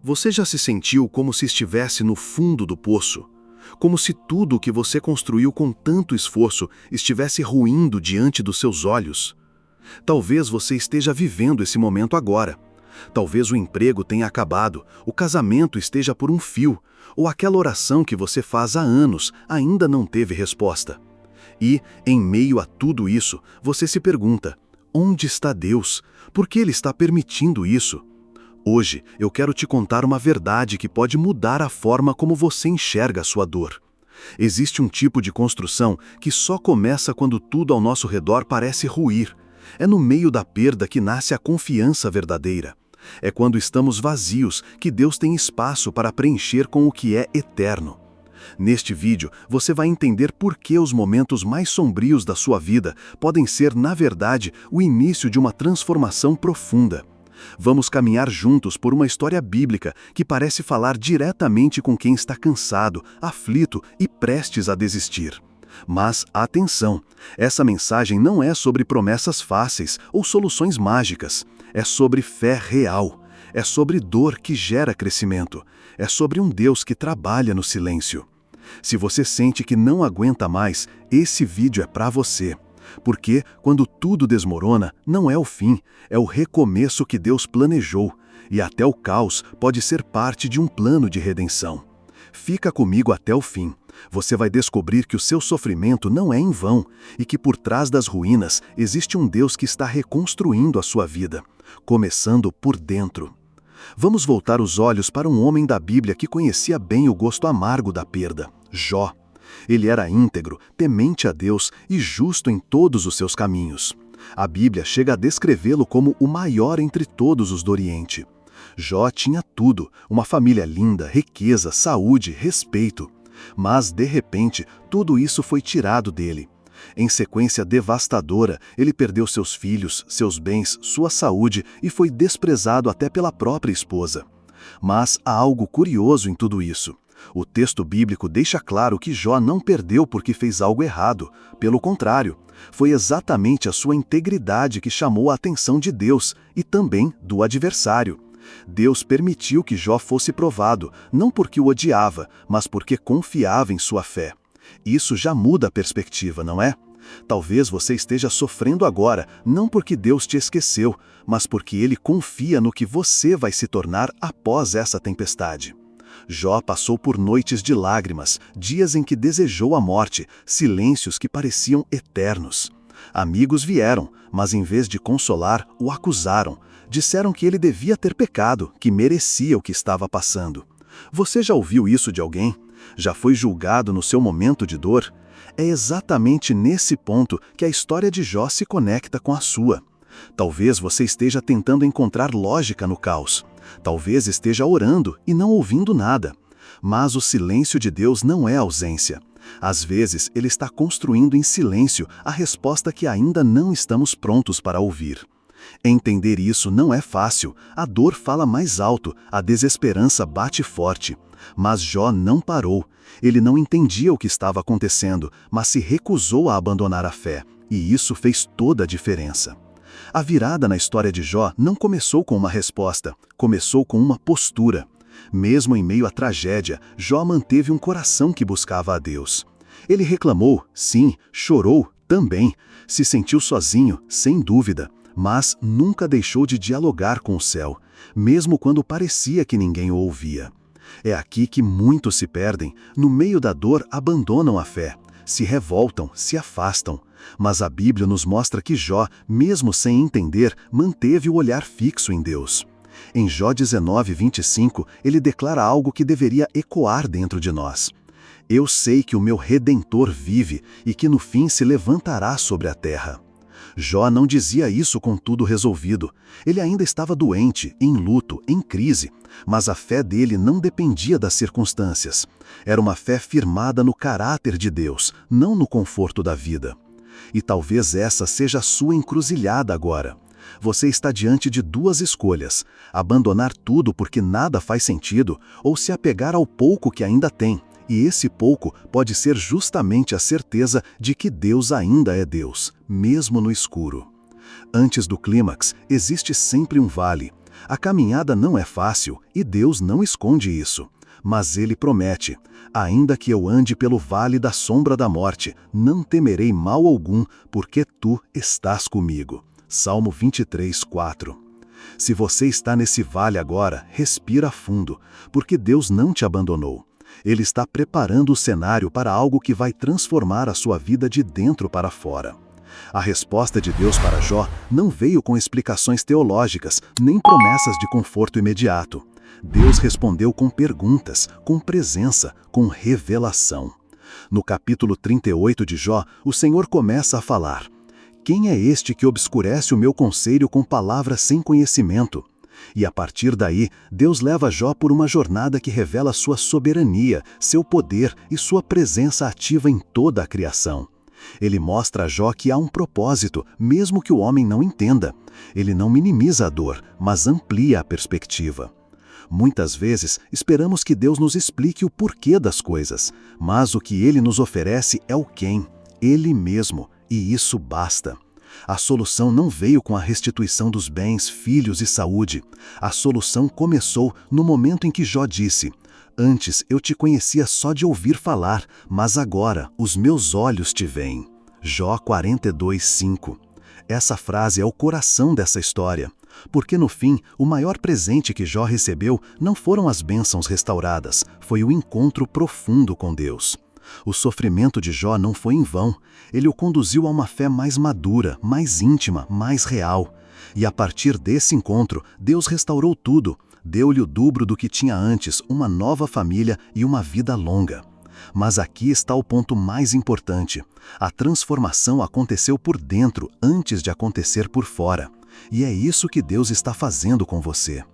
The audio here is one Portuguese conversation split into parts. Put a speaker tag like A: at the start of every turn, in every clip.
A: Você já se sentiu como se estivesse no fundo do poço? Como se tudo o que você construiu com tanto esforço estivesse ruindo diante dos seus olhos? Talvez você esteja vivendo esse momento agora. Talvez o emprego tenha acabado, o casamento esteja por um fio, ou aquela oração que você faz há anos ainda não teve resposta. E, em meio a tudo isso, você se pergunta: onde está Deus? Por que Ele está permitindo isso? Hoje, eu quero te contar uma verdade que pode mudar a forma como você enxerga a sua dor. Existe um tipo de construção que só começa quando tudo ao nosso redor parece ruir. É no meio da perda que nasce a confiança verdadeira. É quando estamos vazios que Deus tem espaço para preencher com o que é eterno. Neste vídeo, você vai entender por que os momentos mais sombrios da sua vida podem ser, na verdade, o início de uma transformação profunda. Vamos caminhar juntos por uma história bíblica que parece falar diretamente com quem está cansado, aflito e prestes a desistir. Mas, atenção, essa mensagem não é sobre promessas fáceis ou soluções mágicas. É sobre fé real. É sobre dor que gera crescimento. É sobre um Deus que trabalha no silêncio. Se você sente que não aguenta mais, esse vídeo é para você. Porque, quando tudo desmorona, não é o fim, é o recomeço que Deus planejou. E até o caos pode ser parte de um plano de redenção. Fica comigo até o fim. Você vai descobrir que o seu sofrimento não é em vão e que por trás das ruínas existe um Deus que está reconstruindo a sua vida, começando por dentro. Vamos voltar os olhos para um homem da Bíblia que conhecia bem o gosto amargo da perda: Jó. Ele era íntegro, temente a Deus e justo em todos os seus caminhos. A Bíblia chega a descrevê-lo como o maior entre todos os do Oriente. Jó tinha tudo: uma família linda, riqueza, saúde, respeito. Mas, de repente, tudo isso foi tirado dele. Em sequência devastadora, ele perdeu seus filhos, seus bens, sua saúde e foi desprezado até pela própria esposa. Mas há algo curioso em tudo isso. O texto bíblico deixa claro que Jó não perdeu porque fez algo errado. Pelo contrário, foi exatamente a sua integridade que chamou a atenção de Deus e também do adversário. Deus permitiu que Jó fosse provado, não porque o odiava, mas porque confiava em sua fé. Isso já muda a perspectiva, não é? Talvez você esteja sofrendo agora, não porque Deus te esqueceu, mas porque Ele confia no que você vai se tornar após essa tempestade. Jó passou por noites de lágrimas, dias em que desejou a morte, silêncios que pareciam eternos. Amigos vieram, mas em vez de consolar, o acusaram. Disseram que ele devia ter pecado, que merecia o que estava passando. Você já ouviu isso de alguém? Já foi julgado no seu momento de dor? É exatamente nesse ponto que a história de Jó se conecta com a sua. Talvez você esteja tentando encontrar lógica no caos. Talvez esteja orando e não ouvindo nada. Mas o silêncio de Deus não é ausência. Às vezes, Ele está construindo em silêncio a resposta que ainda não estamos prontos para ouvir. Entender isso não é fácil. A dor fala mais alto, a desesperança bate forte. Mas Jó não parou. Ele não entendia o que estava acontecendo, mas se recusou a abandonar a fé. E isso fez toda a diferença. A virada na história de Jó não começou com uma resposta, começou com uma postura. Mesmo em meio à tragédia, Jó manteve um coração que buscava a Deus. Ele reclamou, sim, chorou, também. Se sentiu sozinho, sem dúvida, mas nunca deixou de dialogar com o céu, mesmo quando parecia que ninguém o ouvia. É aqui que muitos se perdem, no meio da dor abandonam a fé, se revoltam, se afastam. Mas a Bíblia nos mostra que Jó, mesmo sem entender, manteve o olhar fixo em Deus. Em Jó 19:25, ele declara algo que deveria ecoar dentro de nós. Eu sei que o meu Redentor vive e que no fim se levantará sobre a terra. Jó não dizia isso com tudo resolvido. Ele ainda estava doente, em luto, em crise, mas a fé dele não dependia das circunstâncias. Era uma fé firmada no caráter de Deus, não no conforto da vida. E talvez essa seja a sua encruzilhada agora. Você está diante de duas escolhas: abandonar tudo porque nada faz sentido, ou se apegar ao pouco que ainda tem. E esse pouco pode ser justamente a certeza de que Deus ainda é Deus, mesmo no escuro. Antes do clímax, existe sempre um vale. A caminhada não é fácil e Deus não esconde isso. Mas Ele promete: ainda que eu ande pelo vale da sombra da morte, não temerei mal algum, porque Tu estás comigo. Salmo 23, 4. Se você está nesse vale agora, respira fundo, porque Deus não te abandonou. Ele está preparando o cenário para algo que vai transformar a sua vida de dentro para fora. A resposta de Deus para Jó não veio com explicações teológicas, nem promessas de conforto imediato. Deus respondeu com perguntas, com presença, com revelação. No capítulo 38 de Jó, o Senhor começa a falar: quem é este que obscurece o meu conselho com palavras sem conhecimento? E a partir daí, Deus leva Jó por uma jornada que revela sua soberania, seu poder e sua presença ativa em toda a criação. Ele mostra a Jó que há um propósito, mesmo que o homem não entenda. Ele não minimiza a dor, mas amplia a perspectiva. Muitas vezes, esperamos que Deus nos explique o porquê das coisas, mas o que Ele nos oferece é o quem, Ele mesmo, e isso basta. A solução não veio com a restituição dos bens, filhos e saúde. A solução começou no momento em que Jó disse: antes eu te conhecia só de ouvir falar, mas agora os meus olhos te veem. Jó 42, 5. Essa frase é o coração dessa história, porque no fim, o maior presente que Jó recebeu não foram as bênçãos restauradas, foi o encontro profundo com Deus. O sofrimento de Jó não foi em vão, ele o conduziu a uma fé mais madura, mais íntima, mais real. E a partir desse encontro, Deus restaurou tudo, deu-lhe o dobro do que tinha antes, uma nova família e uma vida longa. Mas aqui está o ponto mais importante. A transformação aconteceu por dentro antes de acontecer por fora. E é isso que Deus está fazendo com você.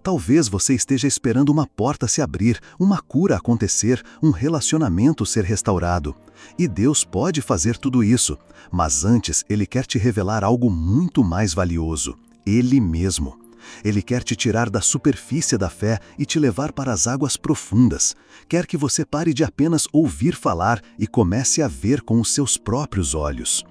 A: Talvez você esteja esperando uma porta se abrir, uma cura acontecer, um relacionamento ser restaurado. E Deus pode fazer tudo isso, mas antes Ele quer te revelar algo muito mais valioso: Ele mesmo. Ele quer te tirar da superfície da fé e te levar para as águas profundas. Quer que você pare de apenas ouvir falar e comece a ver com os seus próprios olhos.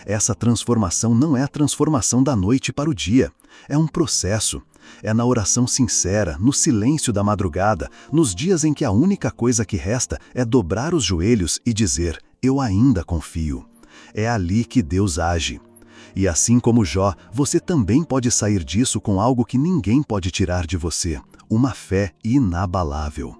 A: Essa transformação não é a transformação da noite para o dia. É um processo. É na oração sincera, no silêncio da madrugada, nos dias em que a única coisa que resta é dobrar os joelhos e dizer: eu ainda confio. É ali que Deus age. E assim como Jó, você também pode sair disso com algo que ninguém pode tirar de você: uma fé inabalável.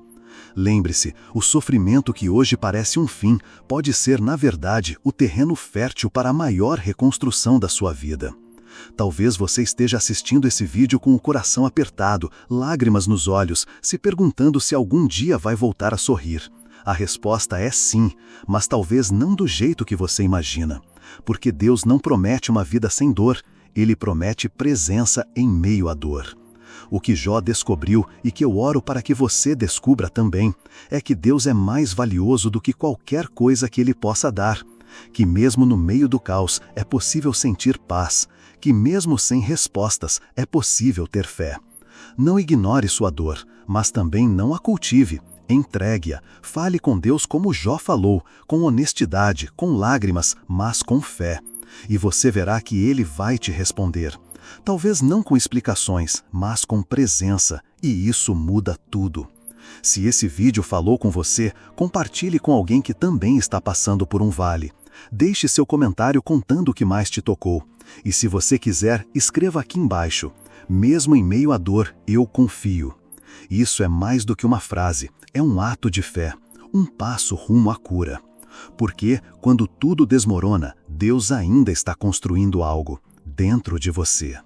A: Lembre-se, o sofrimento que hoje parece um fim pode ser, na verdade, o terreno fértil para a maior reconstrução da sua vida. Talvez você esteja assistindo esse vídeo com o coração apertado, lágrimas nos olhos, se perguntando se algum dia vai voltar a sorrir. A resposta é sim, mas talvez não do jeito que você imagina. Porque Deus não promete uma vida sem dor, Ele promete presença em meio à dor. O que Jó descobriu e que eu oro para que você descubra também, é que Deus é mais valioso do que qualquer coisa que Ele possa dar. Que mesmo no meio do caos é possível sentir paz, que mesmo sem respostas é possível ter fé. Não ignore sua dor, mas também não a cultive. Entregue-a, fale com Deus como Jó falou, com honestidade, com lágrimas, mas com fé. E você verá que Ele vai te responder. Talvez não com explicações, mas com presença, e isso muda tudo. Se esse vídeo falou com você, compartilhe com alguém que também está passando por um vale. Deixe seu comentário contando o que mais te tocou. E se você quiser, escreva aqui embaixo: mesmo em meio à dor, eu confio. Isso é mais do que uma frase, é um ato de fé, um passo rumo à cura. Porque, quando tudo desmorona, Deus ainda está construindo algo dentro de você.